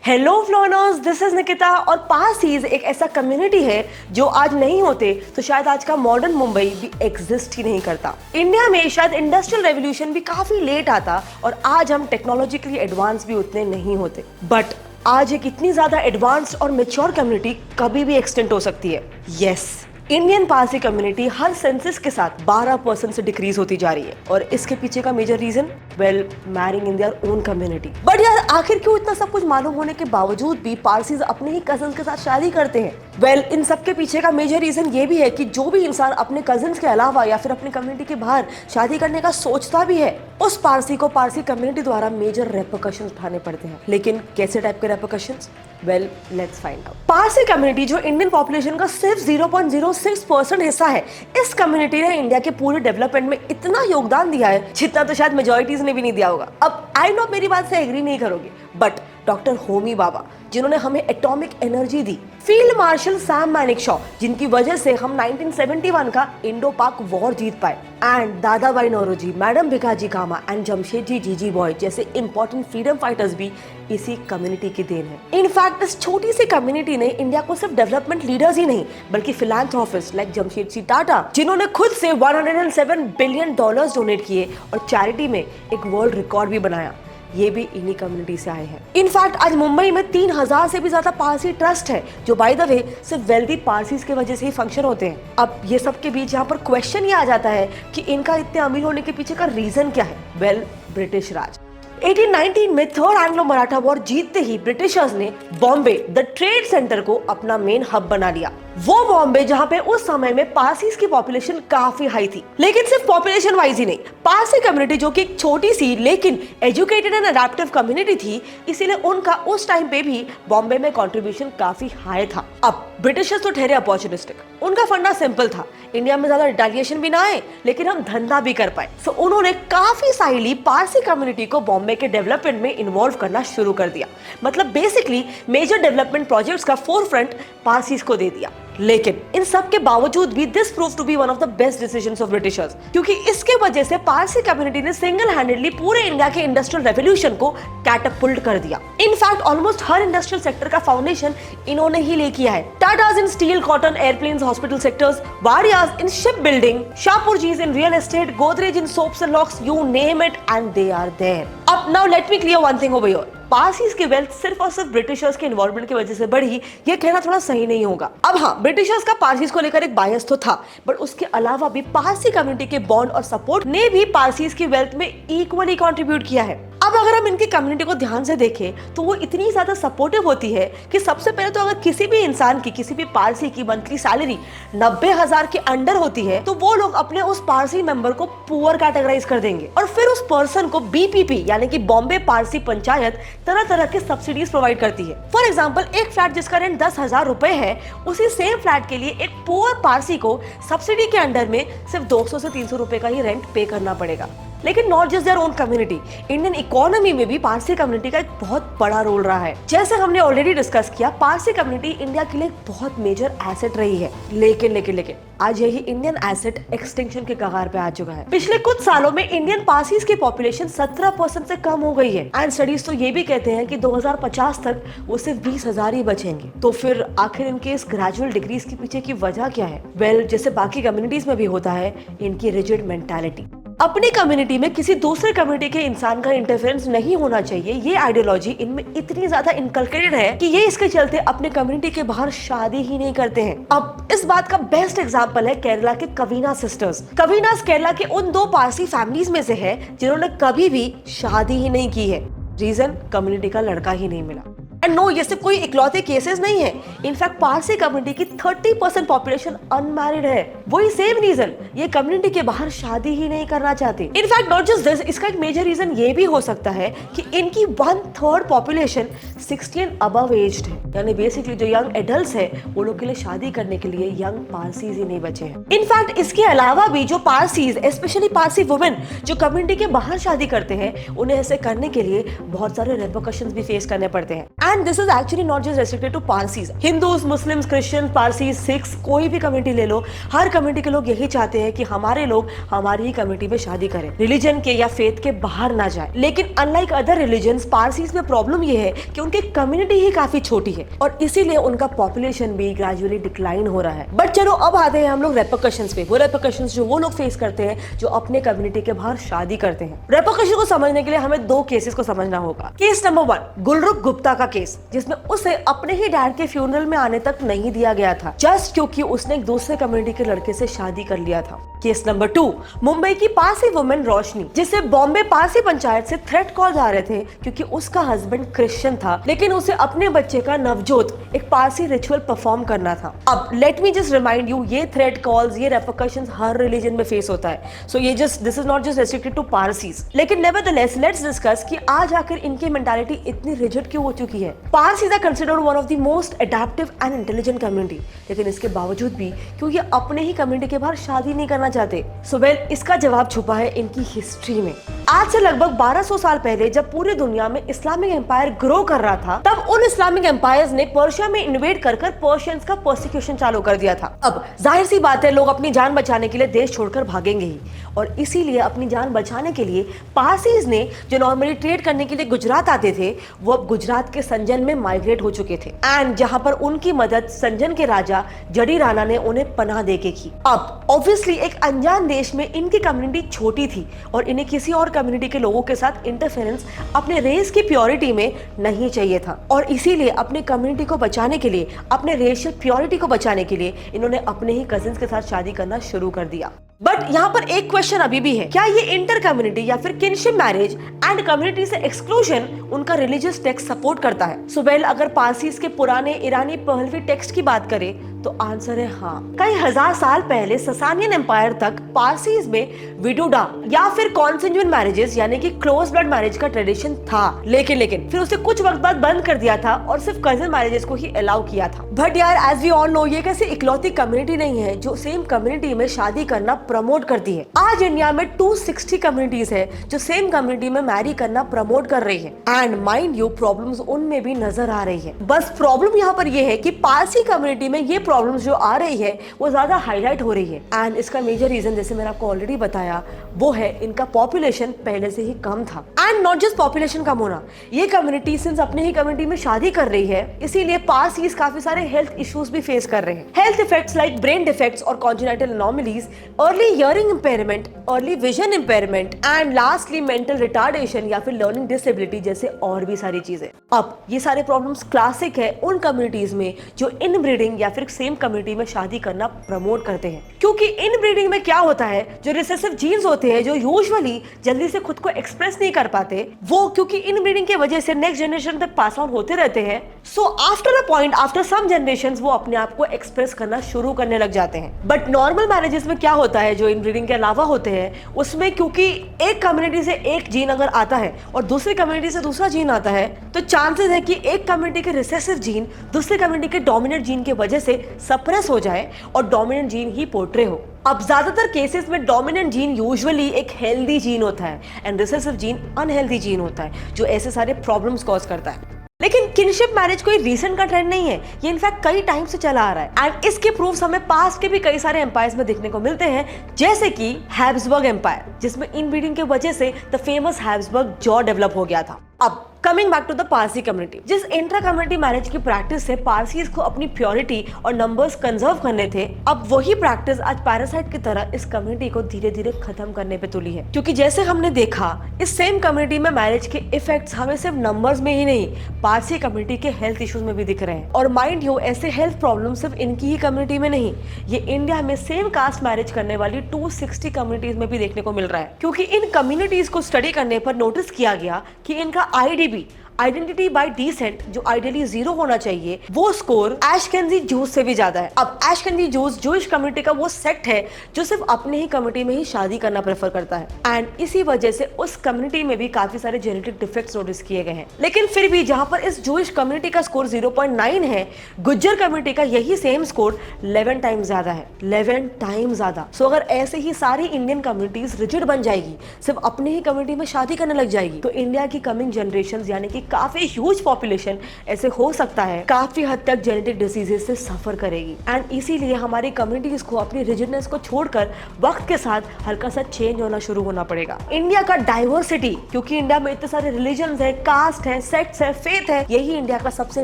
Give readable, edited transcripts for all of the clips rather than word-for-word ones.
Hello फ्लोनर्स, this is Nikita. और पारसीज एक ऐसा कम्युनिटी है जो आज नहीं होते तो शायद आज का मॉडर्न मुंबई भी एग्जिस्ट ही नहीं करता। इंडिया में शायद इंडस्ट्रियल रेवोल्यूशन भी काफी लेट आता और आज हम टेक्नोलॉजिकली एडवांस भी उतने नहीं होते। बट आज एक इतनी ज्यादा एडवांस्ड और मेच्योर कम्युनिटी कभी भी एक्सटेंड हो सकती है। यस, इंडियन पारसी कम्युनिटी हर सेंसस के साथ 12% से डिक्रीज होती जा रही है। और इसके पीछे का major reason, well, marrying in their own community. But यार, आखिर क्यों इतना सब कुछ मालूम होने के बावजूद भी पारसीज अपने ही कजन्स के साथ शादी करते हैं? वेल, इन सब के पीछे का मेजर रीजन ये भी है कि जो भी इंसान अपने कजन्स के अलावा या फिर अपनी कम्युनिटी के बाहर शादी करने का सोचता भी है, उस पारसी को पारसी कम्युनिटी द्वारा मेजर रेपरकशंस उठाने पड़ते हैं। लेकिन कैसे टाइप के repercussions? Well, let's find out. Parsi community जो इंडियन पॉपुलेशन का सिर्फ 0.06% हिस्सा है, इस कम्युनिटी ने इंडिया के पूरे डेवलपमेंट में इतना योगदान दिया है जितना तो शायद मेजॉरिटीज ने भी नहीं दिया होगा। अब आई नो मेरी बात से एग्री नहीं करोगे, बट डॉक्टर होमी बाबा, जिन्होंने हमें एटॉमिक एनर्जी दी, फील्ड मार्शल सैम मैनेक्शॉ, जिनकी वजह से हम 1971 का इंडो पाक वॉर जीत पाए, and Dadabhai Naoroji, madam Bhikaji Cama and Jamshedji Jeejeebhoy जैसे इंपॉर्टेंट फ्रीडम फाइटर्स भी इसी कम्युनिटी की देन है। इनफैक्ट इस छोटी सी कम्युनिटी ने इंडिया को सिर्फ डेवलपमेंट लीडर्स ही नहीं बल्कि फिलैंथ्रोपिस्ट लाइक जमशेदजी टाटा, जिन्होंने खुद से $107 बिलियन डोनेट किए और चैरिटी में एक वर्ल्ड रिकॉर्ड भी बनाया, ये भी इन्हीं कम्युनिटी से आए हैं। इनफैक्ट आज मुंबई में 3000 से भी ज्यादा पारसी ट्रस्ट है जो बाय द वे सिर्फ वेल्दी पारसीज की वजह से ही फंक्शन होते हैं। अब ये सब के बीच यहाँ पर क्वेश्चन ये आ जाता है कि इनका इतने अमीर होने के पीछे का रीजन क्या है? वेल, ब्रिटिश राज। 1819 में थर्ड एंग्लो मराठा वॉर जीतते ही ब्रिटिशर्स ने बॉम्बे द ट्रेड सेंटर को अपना मेन हब बना लिया। वो बॉम्बे जहां पे उस समय में पारसीज की पॉपुलेशन काफी हाई थी। लेकिन सिर्फ पॉपुलेशन वाइज ही नहीं, पारसी कम्युनिटी जो कि एक छोटी सी लेकिन एजुकेटेड एंड अडैप्टिव कम्युनिटी थी, इसीलिए उनका उस टाइम पे भी बॉम्बे में कंट्रीब्यूशन काफी हाई था। अब ब्रिटिशर्स तो ठहरे अपॉर्चुनिस्टिक, उनका फंडा सिंपल था, इंडिया में ज्यादा रिटेलिएशन भी ना आए लेकिन हम धंधा भी कर पाए। सो उन्होंने काफी साइली पारसी कम्युनिटी को बॉम्बे के डेवलपमेंट में इन्वॉल्व करना शुरू कर दिया। मतलब बेसिकली मेजर डेवलपमेंट प्रोजेक्ट्स का फोरफ्रंट पारसीज को दे दिया। लेकिन इन सब के बावजूद भी this prove to be one of the best decisions of Britishers, क्योंकि इसके वजह से पारसी कम्युनिटी ने सिंगल हैंडेडली पूरे इंडिया के इंडस्ट्रियल रेवोल्यूशन को कैटअपल्ट कर दिया। इनफैक्ट ऑलमोस्ट हर इंडस्ट्रियल सेक्टर का फाउंडेशन इन्होंने ही ले किया है। Tatas in steel, cotton, airplanes, hospital sectors, Wadias in ship building, Shapoorjis in real estate, Godrej in soaps and locks, you name it and they are there. अब now let me clear one thing over here, Parsis की wealth सिर्फ और सिर्फ Britishers के involvement की वजह से बढ़ी, ये कहना थोड़ा सही नहीं होगा। अब हाँ, ब्रिटिशर्स का पारसीज को लेकर एक बायस तो था, बट उसके अलावा भी पारसी कम्युनिटी के बॉन्ड और सपोर्ट ने भी पारसीज की वेल्थ में इक्वली कंट्रीब्यूट किया है। अब अगर हम इनकी कम्युनिटी को ध्यान से देखें तो वो इतनी ज्यादा सपोर्टिव होती है कि सबसे पहले तो अगर किसी भी इंसान की, किसी भी पारसी की मंथली सैलरी 90,000 के अंडर होती है तो वो लोग अपने उस पारसी मेंबर को पुअर कैटेगराइज कर देंगे और फिर उस पर्सन को BPP यानी कि बॉम्बे पारसी पंचायत तरह तरह के सब्सिडीज प्रोवाइड करती है। फॉर एग्जाम्पल, एक फ्लैट जिसका रेंट 10,000 रुपए है, उसी सेम फ्लैट के लिए एक पुअर पारसी को सब्सिडी के अंडर में सिर्फ 200 से 300 रुपए का ही रेंट पे करना पड़ेगा। लेकिन not just there own community, Indian economy में भी पारसी कम्युनिटी का एक बहुत बड़ा रोल रहा है। जैसे हमने ऑलरेडी डिस्कस किया, पारसी कम्युनिटी इंडिया के लिए बहुत मेजर एसेट रही है। लेकिन आज यही इंडियन एसेट एक्सटिंक्शन के कगार पे आ चुका है। पिछले कुछ सालों में इंडियन पारसीज की पॉपुलेशन 17% से कम हो गई है एंड स्टडीज तो ये भी कहते हैं कि 2050 तक वो सिर्फ 20,000 ही बचेंगे। तो फिर आखिर इनके इस ग्रेजुअल डिक्रीज के पीछे की वजह क्या है? वेल, जैसे बाकी कम्युनिटीज में भी होता है, इनकी रिजिड मेंटालिटी। अपनी कम्युनिटी में किसी दूसरे कम्युनिटी के इंसान का इंटरफेरेंस नहीं होना चाहिए, ये आइडियोलॉजी इनमें इतनी ज्यादा इनकलकेटेड है कि ये इसके चलते अपने कम्युनिटी के बाहर शादी ही नहीं करते हैं। अब इस बात का बेस्ट एग्जांपल है केरला के कवीना सिस्टर्स। कवीनास केरला के उन 2 पारसी फैमिलीज में से है जिन्होंने कभी भी शादी ही नहीं की है। रीजन, कम्युनिटी का लड़का ही नहीं मिला। एंड नो, ये सिर्फ कोई इकलौते केसेस नहीं है। इनफैक्ट पारसी कम्युनिटी की 30% पॉपुलेशन अनमैरिड है। वही सेम रीजन, ये कम्युनिटी के बाहर शादी ही नहीं करना चाहते। इनफैक्ट नॉट जस्ट दिस, इसका एक मेजर रीजन ये भी हो सकता है कि इनकी 1/3 पॉपुलेशन 60 एंड अबव एज्ड है, यानी बेसिकली जो यंग एडल्ट्स है वो लोग के लिए शादी करने के लिए यंग पारसीज ही नहीं बचे हैं। इनफैक्ट इसके अलावा भी जो पारसीज, स्पेशली पारसी वुमेन जो कम्युनिटी के बाहर शादी करते हैं, उन्हें ऐसे करने के लिए बहुत सारे रेपरकशंस भी फेस करने पड़ते हैं। And this is actually not just restricted to Parsis, Hindus, Muslims, Christian, Parsi, Sikhs, कोई भी कम्युनिटी ले लो, हर कम्युनिटी के लोग यही चाहते हैं कि हमारे लोग हमारी ही कम्युनिटी में शादी करें, रिलीजन के या फेथ के बाहर ना जाए। लेकिन अनलाइक अदर रिलीजन्स, पारसीज में प्रॉब्लम ये है कि उनकी कम्युनिटी ही काफी छोटी है और इसीलिए उनका पॉपुलेशन भी ग्रेजुअली डिक्लाइन हो रहा है। बट चलो अब आते हैं हम लोग रेपरकशंस पे, वो रेपरकशंस जो वो लोग फेस करते हैं जो अपने कम्युनिटी के बाहर शादी करते हैं। रेपरकशन को समझने के लिए हमें दो केसेस को समझना होगा। केस नंबर 1, गुलरुख गुप्ता का केस, जिसमें उसे अपने ही डैड के फ्यूनरल में आने तक नहीं दिया गया था जस्ट क्योंकि उसने एक दूसरे कम्युनिटी के लड़के से शादी कर लिया था। केस नंबर 2, मुंबई की पारसी वुमेन रोशनी, जिसे बॉम्बे पारसी पंचायत से थ्रेट कॉल आ रहे थे क्योंकि उसका हस्बैंड क्रिश्चियन था, लेकिन उसे अपने बच्चे का नवजोत एक पारसी रिचुअल परफॉर्म करना था। अब let me just remind you, ये थ्रेट कॉल्स, ये रेपरकशंस हर रिलीजन में फेस होता है। सो ये just this is not just restricted to Parsis. लेकिन नेवरदलेस लेट्स डिस्कस कि आज आखिर इनकी मेंटालिटी इतनी रिजिड क्यों हो चुकी है। Parsis are considered one of the most adaptive and intelligent community, लेकिन इसके बावजूद भी क्यों ये अपने ही कम्युनिटी के बाहर शादी नहीं करना चाहते। सो वेल, इसका जवाब छुपा है इनकी हिस्ट्री में। आज से लगभग 1200 साल पहले जब पूरी दुनिया में इस्लामिक एम्पायर ग्रो कर रहा था, तब उन इस्लामिक एम्पायर्स ने पर्शिया में इन्वेड कर पर्शियंस का परसिक्यूशन चालू कर दिया था। अब जाहिर सी बात है, लोग अपनी जान बचाने के लिए देश छोड़कर भागेंगे ही, और इसीलिए अपनी जान बचाने के लिए पारसीज ने, जो नॉर्मली ट्रेड करने के लिए गुजरात आते थे, वो अब गुजरात के संजन में माइग्रेट हो चुके थे। एंड जहां पर उनकी मदद संजन के राजा जडी राणा ने उन्हें पनाह देके की। अब ऑब्वियसली एक अनजान देश में इनकी कम्युनिटी छोटी थी और इन्हें किसी और कम्युनिटी के लोगों के साथ इंटरफेरेंस अपने रेस की प्योरिटी में नहीं चाहिए था, और इसीलिए अपने कम्युनिटी को बचाने के लिए, अपने रेशियल प्योरिटी को बचाने के लिए इन्होंने अपने ही कजिन्स के साथ शादी करना शुरू कर दिया। बट यहाँ पर एक क्वेश्चन अभी भी है, क्या ये इंटर कम्युनिटी या फिर किनशिप मैरिज एंड कम्युनिटी से एक्सक्लूजन उनका रिलीजियस टेक्स्ट सपोर्ट करता है? सो वेल, अगर पारसीज के पुराने ईरानी पहलवी टेक्स्ट की बात करें तो आंसर है हाँ। कई हजार साल पहले ससानियन एम्पायर तक पारसीज में विडोडा या फिर कॉन्सेंजुअल मैरिजेस यानी कि क्लोज ब्लड मैरिज का ट्रेडिशन था, लेकिन फिर उसे कुछ वक्त बाद बंद कर दिया था और सिर्फ कजिन मैरिजेस को ही अलाउ किया था। बट यार, एज वी ऑल नो, ये कैसी इकलौती कम्युनिटी नहीं है जो सेम कम्युनिटी में शादी करना प्रमोट करती है। आज इंडिया में 260 कम्युनिटीज है जो सेम कम्युनिटी में मैरी करना प्रमोट कर रही है। एंड माइंड यू, प्रॉब्लम्स उनमें भी नजर आ रही है। बस प्रॉब्लम यहाँ पर ये है कि पारसी कम्युनिटी में ये प्रॉब्लम्स जो आ रही है वो ज्यादा हाईलाइट हो रही है। एंड इसका मेजर रीजन, जैसे मैंने आपको ऑलरेडी बताया, वो है इनका पॉपुलेशन पहले से ही कम था। एंड नॉट जस्ट पॉपुलेशन कम होना, ये कम्युनिटी सिंस अपने ही कम्युनिटी में शादी कर रही है, इसीलिए पारसीज काफी सारे हेल्थ इश्यूज भी फेस कर रहे हैं। Health effects like brain defects और congenital anomalies, early hearing impairment, early vision impairment and lastly mental retardation या फिर लर्निंग डिसेबिलिटी जैसे और भी सारी चीजें। अब ये सारे प्रॉब्लम्स क्लासिक है उन कम्युनिटीज में जो इनब्रीडिंग या फिर सेम कम्युनिटी में शादी करना प्रमोट करते हैं, क्योंकि इनब्रीडिंग में क्या होता है, जो रिसेसिव जीन्स होते हैं जो यूजुअली जल्दी से खुद को एक्सप्रेस नहीं कर पाते, वो क्योंकि इनब्रीडिंग की वजह से नेक्स्ट जनरेशन तक पास ऑन होते रहते हैं। So after a point, after some generations, वो अपने आप को एक्सप्रेस करना शुरू करने लग जाते हैं। बट नॉर्मल मैरिजेस में क्या होता है, जो इनब्रीडिंग के अलावा होते हैं, उसमें क्योंकि एक कम्युनिटी से एक जीन अगर आता है और दूसरी कम्युनिटी से दूसरा जीन आता है, तो चांसेस है कि एक कम्युनिटी के रिसेसिव जीन दूसरी कम्युनिटी के डोमिनेंट जीन की वजह से सप्रेस हो जाए और डोमिनेंट जीन ही पोर्ट्रे हो। अब ज्यादातर केसेस में डोमिनेंट जीन यूजुअली एक हेल्दी जीन होता है and recessive gene unhealthy gene होता है, जो ऐसे सारे प्रॉब्लम्स कॉज करता है। लेकिन किनशिप मैरिज कोई रीसेंट का ट्रेंड नहीं है, ये इनफैक्ट कई टाइम से चला आ रहा है। एंड इसके प्रूफ्स हमें पास्ट के भी कई सारे एम्पायर्स में देखने को मिलते हैं, जैसे कि हैब्सबर्ग एम्पायर, जिसमें इनब्रीडिंग की वजह से the famous Habsburg jaw develop हो गया था। अब coming back to the Parsi community, जिस इंट्रा कम्युनिटी मैरिज की प्रैक्टिस से पारसीज को अपनी प्योरिटी और नंबर्स कंजर्व करने थे, अब वही प्रैक्टिस आज पैरासाइट की तरह इस कम्युनिटी को धीरे धीरे खत्म करने पे तुली है। क्योंकि जैसे हमने देखा, इस सेम कम्युनिटी में मैरिज के इफेक्ट्स हमें सिर्फ नंबर्स में ही नहीं, पारसी कम्युनिटी के हेल्थ इश्यूज में भी दिख रहे हैं। और माइंड यू, ऐसे हेल्थ प्रॉब्लम सिर्फ इनकी ही कम्युनिटी में नहीं, ये इंडिया में सेम कास्ट मैरिज करने वाली 260 कम्युनिटीज में भी देखने को मिल रहा है। क्योंकि इन कम्युनिटीज को स्टडी करने पर नोटिस किया गया कि इनका आईडीबी, आइडेंटिटी बाय डिसेंट, जो आइडियली 0 होना चाहिए, वो स्कोर एशकेनाजी जूस से भी ज्यादा है। अब एशकेनाजी जूस जूइश कम्युनिटी का वो सेक्ट है जो सिर्फ अपने ही कम्युनिटी में ही शादी करना प्रेफर करता है, एंड इसी वजह से उस कम्युनिटी में भी काफी सारे जेनेटिक डिफेक्ट्स नोटिस किए गए हैं। लेकिन फिर भी जहां पर इस जूइश कम्युनिटी का स्कोर 0.9 है, गुज्जर कम्युनिटी का यही सेम स्कोर 11 टाइम्स ज्यादा है, 11 टाइम्स ज्यादा। सो अगर ऐसे ही सारी इंडियन कम्युनिटीज रिजिड बन जाएगी, सिर्फ अपने ही कम्युनिटी में शादी करने लग जाएगी, तो इंडिया की कमिंग जनरेशन यानी कि काफी ह्यूज पॉपुलेशन ऐसे हो सकता है काफी हद तक जेनेटिक डिसीजेस से सफर करेगी। एंड इसीलिए हमारी कम्युनिटीज को अपनी रिजिडनेस को छोड़कर वक्त के साथ हल्का सा चेंज होना शुरू होना पड़ेगा। इंडिया का डाइवर्सिटी, क्योंकि इंडिया में इतने सारे रिलीजन है, कास्ट है, सेक्ट्स है, फेथ है, यही इंडिया का सबसे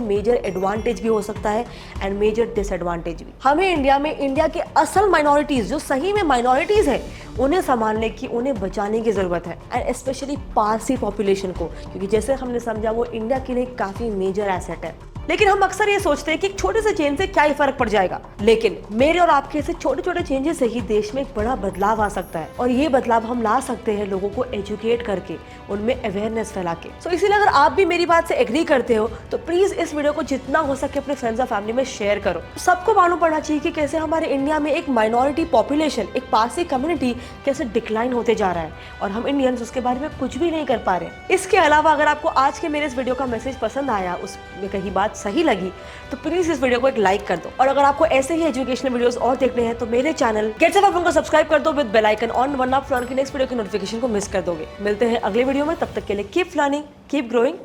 मेजर एडवांटेज भी हो सकता है एंड मेजर डिसएडवांटेज भी। हमें इंडिया में इंडिया के असल माइनॉरिटीज जो सही में माइनॉरिटीज है उन्हें संभालने की, उन्हें बचाने की जरूरत है एंड स्पेशली पारसी पॉपुलेशन को, क्योंकि जैसे हमने समझा वो इंडिया के लिए काफी मेजर एसेट है। लेकिन हम अक्सर ये सोचते हैं कि एक छोटे से चेंज से क्या ही फर्क पड़ जाएगा, लेकिन मेरे और आपके ऐसे छोटे छोटे चेंजेस से ही देश में एक बड़ा बदलाव आ सकता है और ये बदलाव हम ला सकते हैं लोगों को एजुकेट करके, उनमें अवेयरनेस फैला के। सो इसीलिए अगर आप भी मेरी बात से एग्री करते हो तो प्लीज इस वीडियो को जितना हो सके अपने फ्रेंड्स और फैमिली में शेयर करो। सबको मालूम पड़ना चाहिए कि कैसे हमारे इंडिया में एक माइनॉरिटी पॉपुलेशन, एक पारसी कम्युनिटी कैसे डिक्लाइन होते जा रहा है और हम इंडियंस उसके बारे में कुछ भी नहीं कर पा रहे। इसके अलावा अगर आपको आज के मेरे इस वीडियो का मैसेज पसंद आया, उसमें कहीं बात सही लगी, तो प्लीज इस वीडियो को एक लाइक कर दो। और अगर आपको ऐसे ही एजुकेशनल वीडियोस और देखने हैं तो मेरे चैनल गेट्स अप को सब्सक्राइब कर दो विद बेल आइकन ऑन, वरना आप फ्लॉन की नेक्स्ट वीडियो की नोटिफिकेशन को मिस कर दोगे। मिलते हैं अगले वीडियो में, तब तक के लिए कीप लर्निंग, कीप ग्रोइंग।